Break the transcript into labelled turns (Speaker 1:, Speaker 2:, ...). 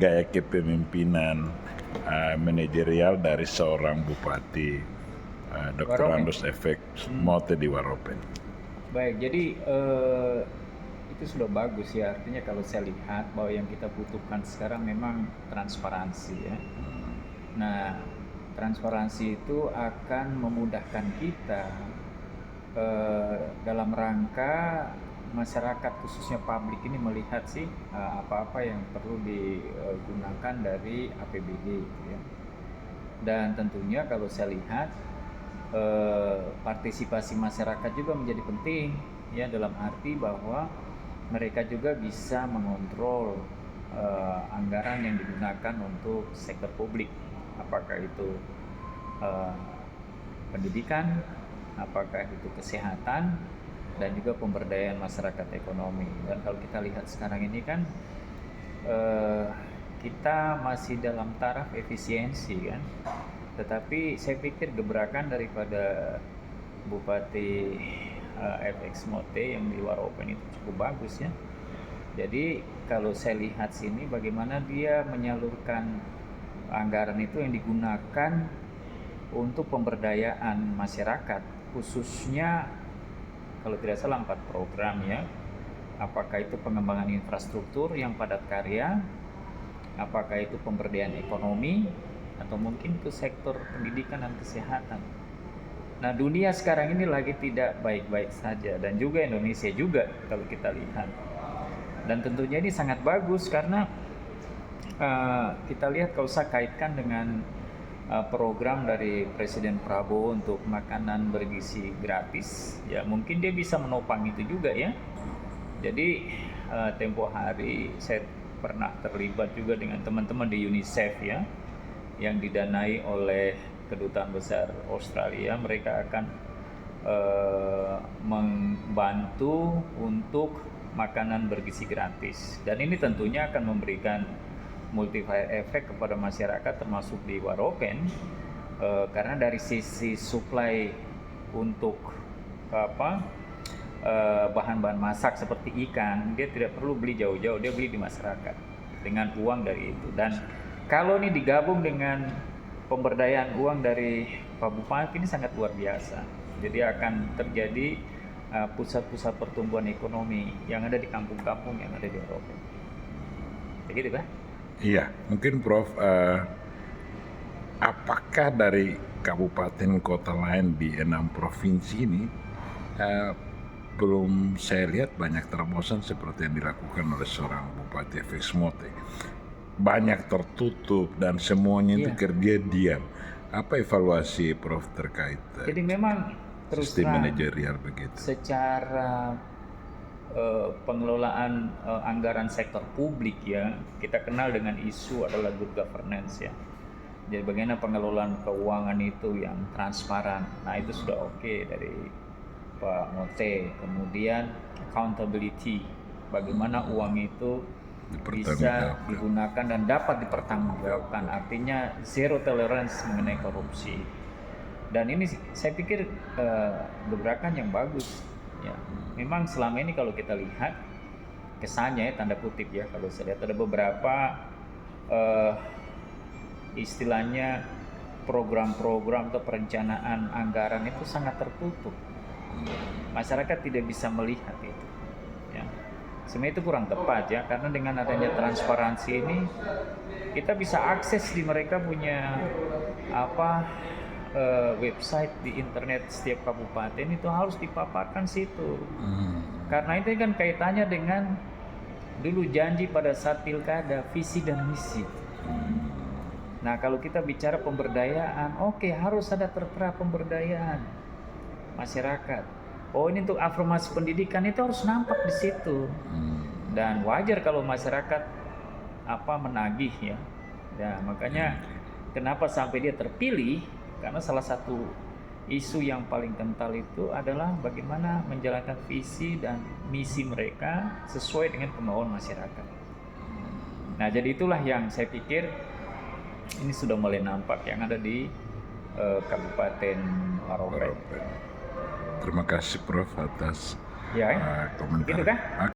Speaker 1: gaya kepemimpinan manajerial dari seorang Bupati Dr.
Speaker 2: Waropen.
Speaker 1: Andus Efek Mote di Waropen.
Speaker 2: Baik, jadi itu sudah bagus ya. Artinya kalau saya lihat bahwa yang kita butuhkan sekarang memang transparansi ya. Nah, transparansi itu akan memudahkan kita dalam rangka masyarakat khususnya publik ini melihat sih apa-apa yang perlu digunakan dari APBD gitu ya. Dan tentunya kalau saya lihat partisipasi masyarakat juga menjadi penting ya, dalam arti bahwa mereka juga bisa mengontrol anggaran yang digunakan untuk sektor publik, apakah itu pendidikan, apakah itu kesehatan, dan juga pemberdayaan masyarakat ekonomi. Dan kalau kita lihat sekarang ini kan kita masih dalam taraf efisiensi kan, tetapi saya pikir gebrakan daripada Bupati FX Mote yang di Waropen itu cukup bagus ya. Jadi kalau saya lihat sini bagaimana dia menyalurkan anggaran itu yang digunakan untuk pemberdayaan masyarakat, khususnya kalau tidak salah 4 program ya. Apakah itu pengembangan infrastruktur yang padat karya, apakah itu pemberdayaan ekonomi, atau mungkin ke sektor pendidikan dan kesehatan. Nah, dunia sekarang ini lagi tidak baik-baik saja, dan juga Indonesia juga kalau kita lihat. Dan tentunya ini sangat bagus karena kita lihat kalau saya kaitkan dengan program dari Presiden Prabowo untuk makanan bergizi gratis, ya mungkin dia bisa menopang itu juga ya. Jadi tempo hari saya pernah terlibat juga dengan teman-teman di UNICEF ya, yang didanai oleh Kedutaan Besar Australia. Mereka akan membantu untuk makanan bergizi gratis, dan ini tentunya akan memberikan multiplier effect kepada masyarakat termasuk di Waropen, karena dari sisi supply untuk bahan-bahan masak seperti ikan, dia tidak perlu beli jauh-jauh, dia beli di masyarakat dengan uang dari itu. Dan kalau ini digabung dengan pemberdayaan uang dari Pak Bupati, ini sangat luar biasa. Jadi akan terjadi pusat-pusat pertumbuhan ekonomi yang ada di kampung-kampung yang ada di Waropen. Begitu kan?
Speaker 1: Iya, mungkin Prof, apakah dari kabupaten kota lain di 6 provinsi ini belum saya lihat banyak terobosan seperti yang dilakukan oleh seorang Bupati FX Mote. Banyak tertutup dan semuanya itu kerja diam. Apa evaluasi Prof terkait
Speaker 2: Jadi memang terus
Speaker 1: sistem
Speaker 2: terang
Speaker 1: manajerial begitu?
Speaker 2: secara pengelolaan anggaran sektor publik ya, kita kenal dengan isu adalah good governance ya. Jadi bagaimana pengelolaan keuangan itu yang transparan. Nah itu sudah oke dari Pak Mote. Kemudian accountability, bagaimana uang itu bisa digunakan dan dapat dipertanggungjawabkan. Artinya zero tolerance mengenai korupsi. Dan ini saya pikir gebrakan yang bagus ya. Memang selama ini kalau kita lihat kesannya ya, tanda kutip ya, kalau saya lihat ada beberapa istilahnya program-program atau perencanaan anggaran itu sangat tertutup. Masyarakat tidak bisa melihat itu ya. Sebenarnya itu kurang tepat ya, karena dengan adanya transparansi ini kita bisa akses di mereka punya website di internet setiap kabupaten itu harus dipaparkan situ. Karena itu kan kaitannya dengan dulu janji pada saat pilkada, visi dan misi. Nah kalau kita bicara pemberdayaan, harus ada tertera pemberdayaan masyarakat. Oh ini untuk afirmasi pendidikan itu harus nampak di situ. Dan wajar kalau masyarakat menagih ya. Ya makanya kenapa sampai dia terpilih, karena salah satu isu yang paling kental itu adalah bagaimana menjalankan visi dan misi mereka sesuai dengan kemauan masyarakat. Nah jadi itulah yang saya pikir ini sudah mulai nampak yang ada di Kabupaten Waropen.
Speaker 1: Terima kasih Prof atas
Speaker 2: Ya,
Speaker 1: komentar.
Speaker 2: gitu kan?